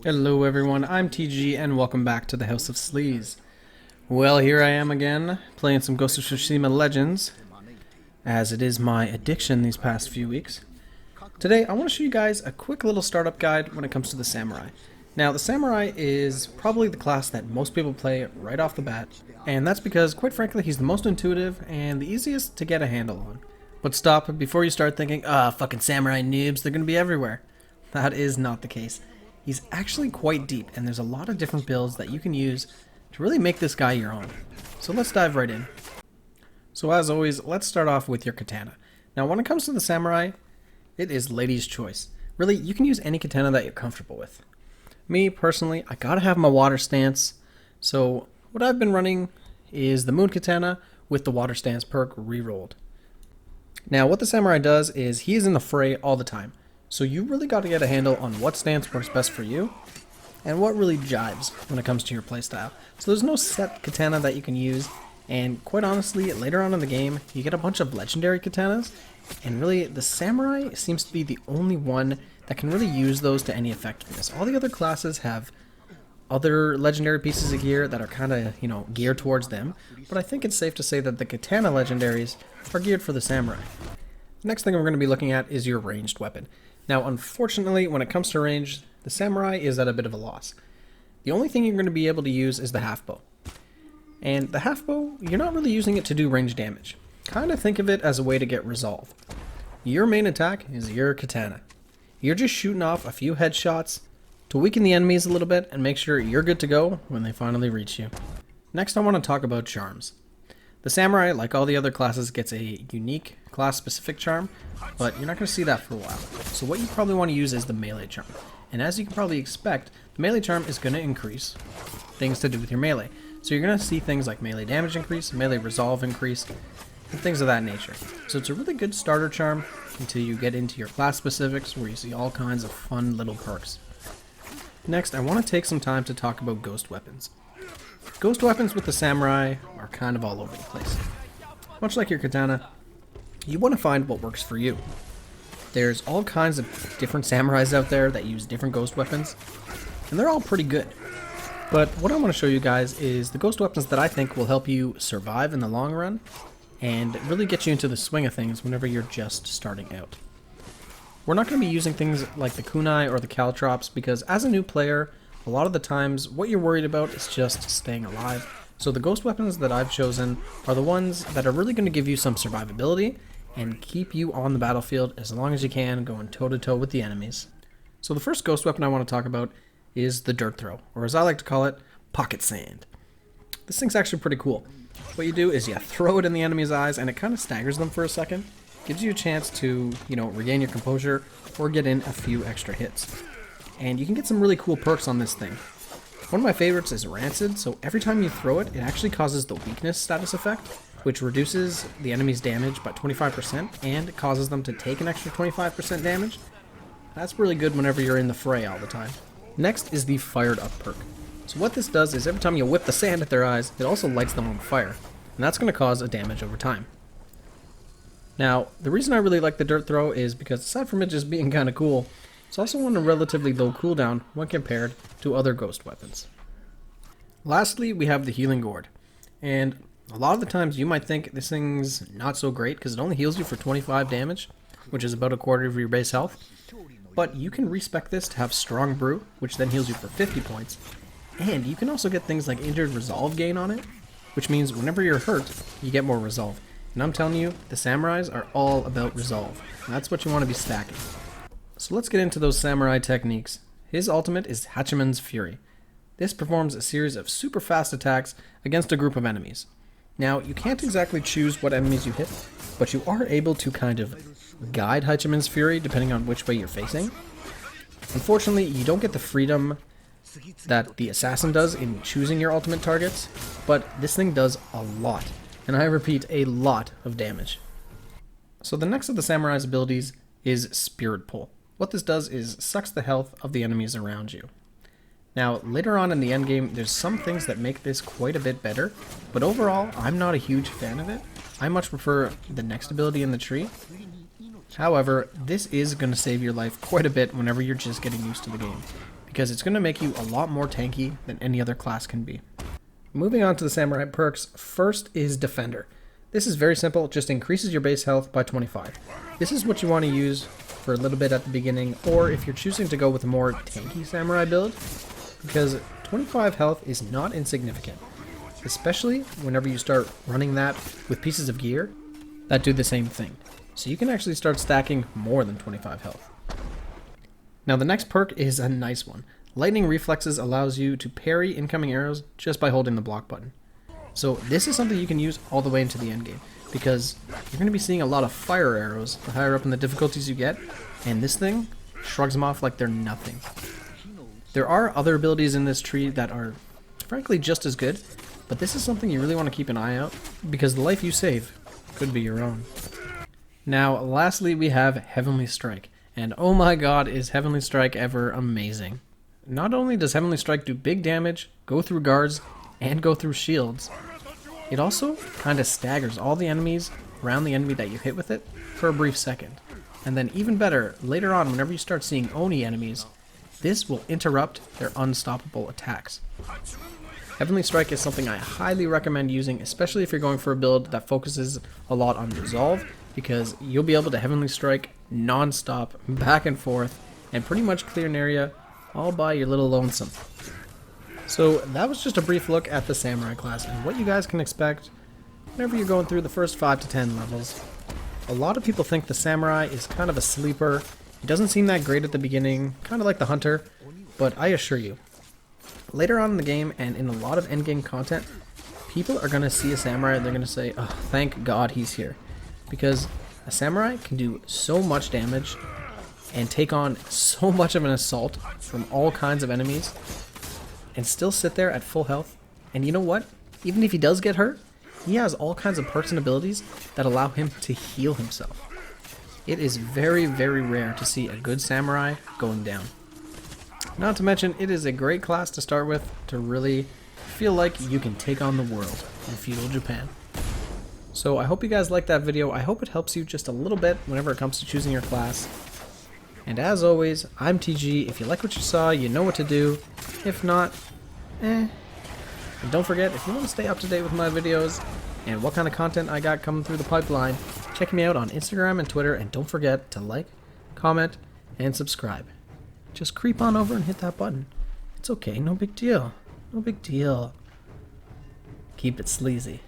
Hello everyone, I'm TG and welcome back to the House of Sleaze. Well, here I am again, playing some Ghost of Tsushima Legends, as it is my addiction these past few weeks. Today, I want to show you guys a quick little startup guide when it comes to the Samurai. Now, the Samurai is probably the class that most people play right off the bat, and that's because, quite frankly, he's the most intuitive and the easiest to get a handle on. But stop before you start thinking, fucking Samurai noobs, they're going to be everywhere. That is not the case. He's actually quite deep, and there's a lot of different builds that you can use to really make this guy your own. So let's dive right in. So as always, let's start off with your katana. Now when it comes to the samurai, it is lady's choice. Really, you can use any katana that you're comfortable with. Me, personally, I gotta have my water stance, so what I've been running is the moon katana with the water stance perk re-rolled. Now what the samurai does is he is in the fray all the time. So you really got to get a handle on what stance works best for you and what really jives when it comes to your playstyle. So there's no set katana that you can use, and quite honestly, later on in the game, you get a bunch of legendary katanas, and really the samurai seems to be the only one that can really use those to any effectiveness. All the other classes have other legendary pieces of gear that are kind of, geared towards them, but I think it's safe to say that the katana legendaries are geared for the samurai. The next thing we're going to be looking at is your ranged weapon. Now, unfortunately, when it comes to range, the samurai is at a bit of a loss. The only thing you're going to be able to use is the half bow. And the half bow, you're not really using it to do range damage. Kind of think of it as a way to get resolve. Your main attack is your katana. You're just shooting off a few headshots to weaken the enemies a little bit and make sure you're good to go when they finally reach you. Next, I want to talk about charms. The samurai, like all the other classes, gets a unique class-specific charm, but you're not going to see that for a while. So what you probably want to use is the melee charm. And as you can probably expect, the melee charm is going to increase things to do with your melee. So you're going to see things like melee damage increase, melee resolve increase, and things of that nature. So it's a really good starter charm until you get into your class specifics where you see all kinds of fun little perks. Next, I want to take some time to talk about ghost weapons. Ghost weapons with the samurai are kind of all over the place. Much like your katana, you want to find what works for you. There's all kinds of different samurais out there that use different ghost weapons, and they're all pretty good. But what I want to show you guys is the ghost weapons that I think will help you survive in the long run and really get you into the swing of things whenever you're just starting out. We're not going to be using things like the kunai or the caltrops because as a new player, a lot of the times, what you're worried about is just staying alive. So the ghost weapons that I've chosen are the ones that are really going to give you some survivability and keep you on the battlefield as long as you can, going toe-to-toe with the enemies. So the first ghost weapon I want to talk about is the dirt throw, or as I like to call it, pocket sand. This thing's actually pretty cool. What you do is you throw it in the enemy's eyes and it kind of staggers them for a second. Gives you a chance to, regain your composure or get in a few extra hits. And you can get some really cool perks on this thing. One of my favorites is Rancid, so every time you throw it, it actually causes the weakness status effect, which reduces the enemy's damage by 25% and causes them to take an extra 25% damage. That's really good whenever you're in the fray all the time. Next is the Fired Up perk. So what this does is every time you whip the sand at their eyes, it also lights them on fire, and that's going to cause a damage over time. Now, the reason I really like the dirt throw is because aside from it just being kind of cool, it's also on a relatively low cooldown when compared to other ghost weapons. Lastly, we have the healing gourd. And a lot of the times you might think this thing's not so great because it only heals you for 25 damage, which is about a quarter of your base health. But you can respec this to have strong brew, which then heals you for 50 points. And you can also get things like injured resolve gain on it, which means whenever you're hurt, you get more resolve. And I'm telling you, the samurais are all about resolve. And that's what you want to be stacking. So let's get into those samurai techniques. His ultimate is Hachimans Fury. This performs a series of super fast attacks against a group of enemies. Now, you can't exactly choose what enemies you hit, but you are able to kind of guide Hachimans Fury depending on which way you're facing. Unfortunately, you don't get the freedom that the assassin does in choosing your ultimate targets, but this thing does a lot, and I repeat, a lot of damage. So the next of the samurai's abilities is Spirit Pull. What this does is sucks the health of the enemies around you. Now, later on in the endgame, there's some things that make this quite a bit better, but overall, I'm not a huge fan of it. I much prefer the next ability in the tree. However, this is going to save your life quite a bit whenever you're just getting used to the game, because it's going to make you a lot more tanky than any other class can be. Moving on to the samurai perks, first is Defender. This is very simple, just increases your base health by 25. This is what you want to use for a little bit at the beginning, or if you're choosing to go with a more tanky samurai build, because 25 health is not insignificant, especially whenever you start running that with pieces of gear that do the same thing. So you can actually start stacking more than 25 health. Now the next perk is a nice one. Lightning Reflexes allows you to parry incoming arrows just by holding the block button. So this is something you can use all the way into the end game, because you're going to be seeing a lot of fire arrows the higher up in the difficulties you get, and this thing shrugs them off like they're nothing. There are other abilities in this tree that are frankly just as good, but this is something you really want to keep an eye out, because the life you save could be your own. Now lastly we have Heavenly Strike, and oh my god, is Heavenly Strike ever amazing. Not only does Heavenly Strike do big damage, go through guards, and go through shields, it also kind of staggers all the enemies around the enemy that you hit with it for a brief second. And then even better, later on whenever you start seeing Oni enemies, this will interrupt their unstoppable attacks. Heavenly Strike is something I highly recommend using, especially if you're going for a build that focuses a lot on resolve, because you'll be able to Heavenly Strike non-stop, back and forth, and pretty much clear an area all by your little lonesome. So that was just a brief look at the Samurai class and what you guys can expect whenever you're going through the first 5 to 10 levels. A lot of people think the Samurai is kind of a sleeper. It doesn't seem that great at the beginning, kind of like the Hunter, but I assure you, later on in the game and in a lot of endgame content, people are going to see a Samurai and they're going to say, oh, thank God he's here. Because a Samurai can do so much damage and take on so much of an assault from all kinds of enemies and still sit there at full health. And you know what? Even if he does get hurt, he has all kinds of perks and abilities that allow him to heal himself. It is very, very rare to see a good samurai going down. Not to mention, it is a great class to start with to really feel like you can take on the world in feudal Japan. So I hope you guys liked that video. I hope it helps you just a little bit whenever it comes to choosing your class. And as always, I'm TG. If you like what you saw, you know what to do. If not, And don't forget, if you want to stay up to date with my videos and what kind of content I got coming through the pipeline, check me out on Instagram and Twitter, and don't forget to like, comment, and subscribe. Just creep on over and hit that button. It's okay, no big deal. No big deal. Keep it sleazy.